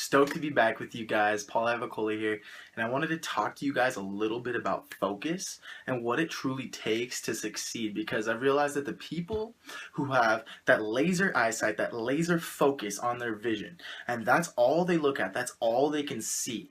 stoked to be back with you guys. Paul Avicoli here, and I wanted to talk to you guys a little bit about focus and what it truly takes to succeed, because I've realized that the people who have that laser eyesight, that laser focus on their vision, and that's all they look at, that's all they can see,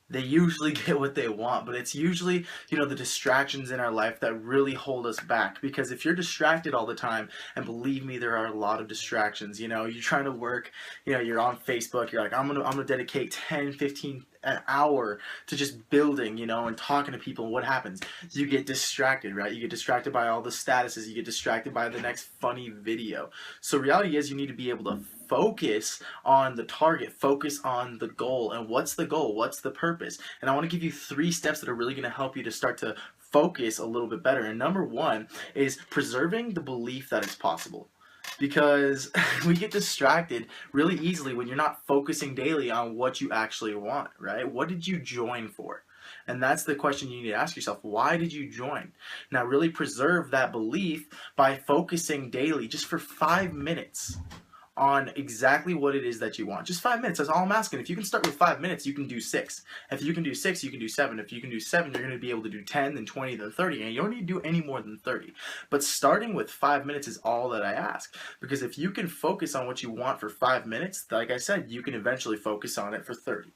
they usually get what they want. But it's usually, the distractions in our life that really hold us back. Because if you're distracted all the time, and believe me, there are a lot of distractions, you're trying to work, you're on Facebook, you're like, I'm gonna dedicate 10, 15 an hour to just building, and talking to people. And what happens? You get distracted, right? You get distracted by all the statuses, you get distracted by the next funny video. So reality is, you need to be able to focus on the target, focus on the goal. And what's the goal? What's the purpose? And I want to give you 3 steps that are really going to help you to start to focus a little bit better. And number 1 is preserving the belief that it's possible. Because we get distracted really easily when you're not focusing daily on what you actually want, right? What did you join for? And that's the question you need to ask yourself. Why did you join? Now, really preserve that belief by focusing daily just for 5 minutes on exactly what it is that you want. Just 5 minutes, that's all I'm asking. If you can start with 5 minutes, you can do 6. If you can do 6, you can do 7. If you can do 7, you're going to be able to do 10, then 20, then 30. And you don't need to do any more than 30. But starting with 5 minutes is all that I ask. Because if you can focus on what you want for 5 minutes, like I said, you can eventually focus on it for 30.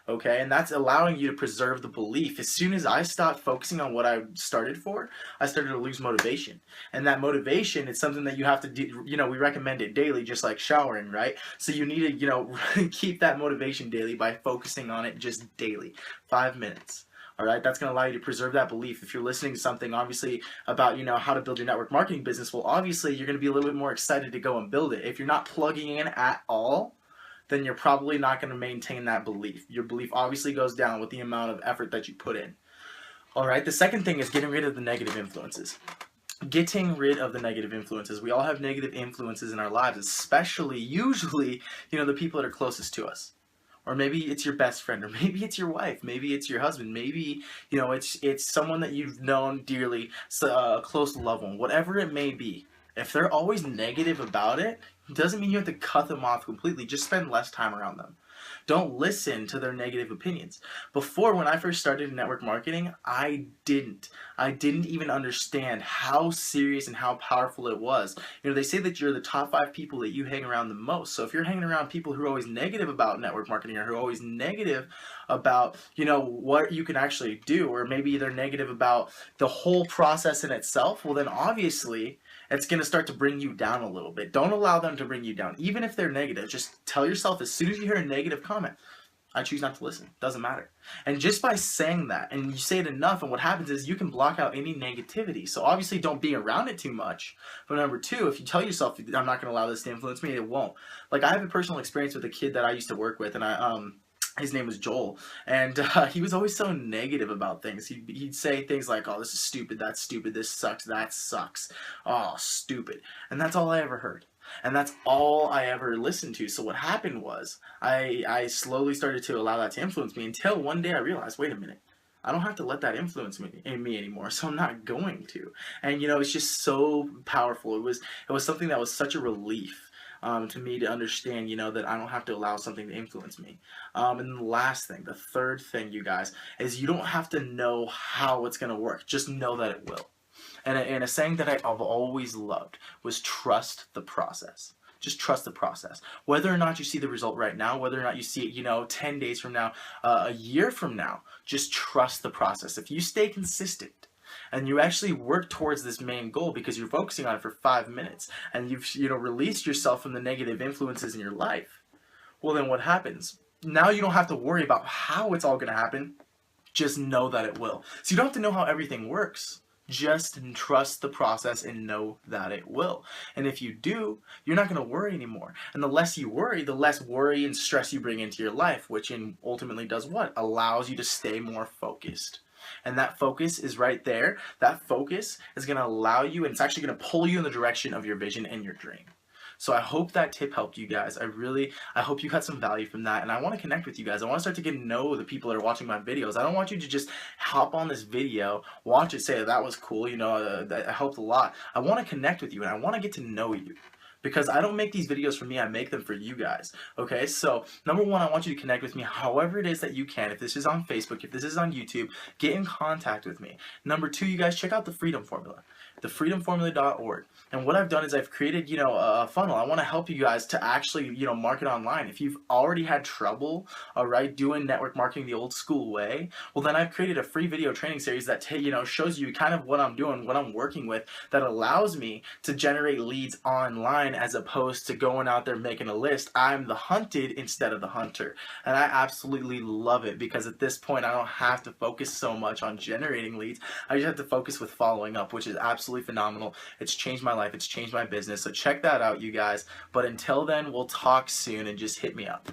Okay, and that's allowing you to preserve the belief. As soon as I stopped focusing on what I started for, I started to lose motivation. And that motivation is something that you have to do, we recommend it daily, just like showering, right? So you need to, keep that motivation daily by focusing on it just daily, 5 minutes. All right, that's going to allow you to preserve that belief. If you're listening to something, obviously, about, how to build your network marketing business, well, obviously, you're going to be a little bit more excited to go and build it. If you're not plugging in at all, then you're probably not going to maintain that belief. Your belief obviously goes down with the amount of effort that you put in. All right, the second thing is getting rid of the negative influences. Getting rid of the negative influences. We all have negative influences in our lives, especially, usually, the people that are closest to us. Or maybe it's your best friend, or maybe it's your wife, maybe it's your husband, maybe, it's someone that you've known dearly, a close loved one, whatever it may be. If they're always negative about it, doesn't mean you have to cut them off completely. Just spend less time around them. Don't listen to their negative opinions. Before, when I first started in network marketing, I didn't even understand how serious and how powerful it was. They say that you're the top 5 people that you hang around the most. So if you're hanging around people who are always negative about network marketing, or who are always negative about, what you can actually do, or maybe they're negative about the whole process in itself, well, then obviously it's going to start to bring you down a little bit. Don't allow them to bring you down. Even if they're negative, just tell yourself, as soon as you hear a negative comment, I choose not to listen. Doesn't matter. And just by saying that, and you say it enough, and what happens is you can block out any negativity. So obviously don't be around it too much. But number 2, if you tell yourself, I'm not going to allow this to influence me, it won't. Like, I have a personal experience with a kid that I used to work with, and his name was Joel, and he was always so negative about things. He'd say things like, oh, this is stupid, that's stupid, this sucks, that sucks, oh, stupid. And that's all I ever heard. And that's all I ever listened to. So what happened was, I slowly started to allow that to influence me, until one day I realized, wait a minute, I don't have to let that influence me anymore, so I'm not going to. And it's just so powerful. It was something that was such a relief to me to understand, that I don't have to allow something to influence me. And the last thing, the third thing, you guys, is you don't have to know how it's going to work. Just know that it will. And a saying that I've always loved was trust the process. Just trust the process. Whether or not you see the result right now, whether or not you see it, 10 days from now, a year from now, just trust the process. If you stay consistent, and you actually work towards this main goal because you're focusing on it for 5 minutes, and you've released yourself from the negative influences in your life, well, then what happens? Now you don't have to worry about how it's all going to happen. Just know that it will. So you don't have to know how everything works. Just trust the process and know that it will. And if you do, you're not going to worry anymore. And the less you worry, the less worry and stress you bring into your life, which ultimately does what? Allows you to stay more focused. And that focus is right there. That focus is going to allow you, and it's actually going to pull you in the direction of your vision and your dream. So I hope that tip helped you guys. I hope you got some value from that, and I want to connect with you guys. I want to start to get to know the people that are watching my videos. I don't want you to just hop on this video, watch it, say that was cool, that helped a lot. I want to connect with you, and I want to get to know you. because I don't make these videos for me, I make them for you guys. Okay, so number one, I want you to connect with me however it is that you can. If this is on Facebook, if this is on YouTube, get in contact with me. Number two, you guys check out the Freedom Formula, thefreedomformula.org. And what I've done is I've created, a funnel. I want to help you guys to actually, market online. If you've already had trouble, all right, doing network marketing the old school way, well, then I've created a free video training series that, shows you kind of what I'm doing, what I'm working with, that allows me to generate leads online as opposed to going out there making a list. I'm the hunted instead of the hunter. And I absolutely love it because at this point, I don't have to focus so much on generating leads. I just have to focus with following up, which is absolutely phenomenal. It's changed my life. It's changed my business. So check that out, you guys. But until then, we'll talk soon and just hit me up.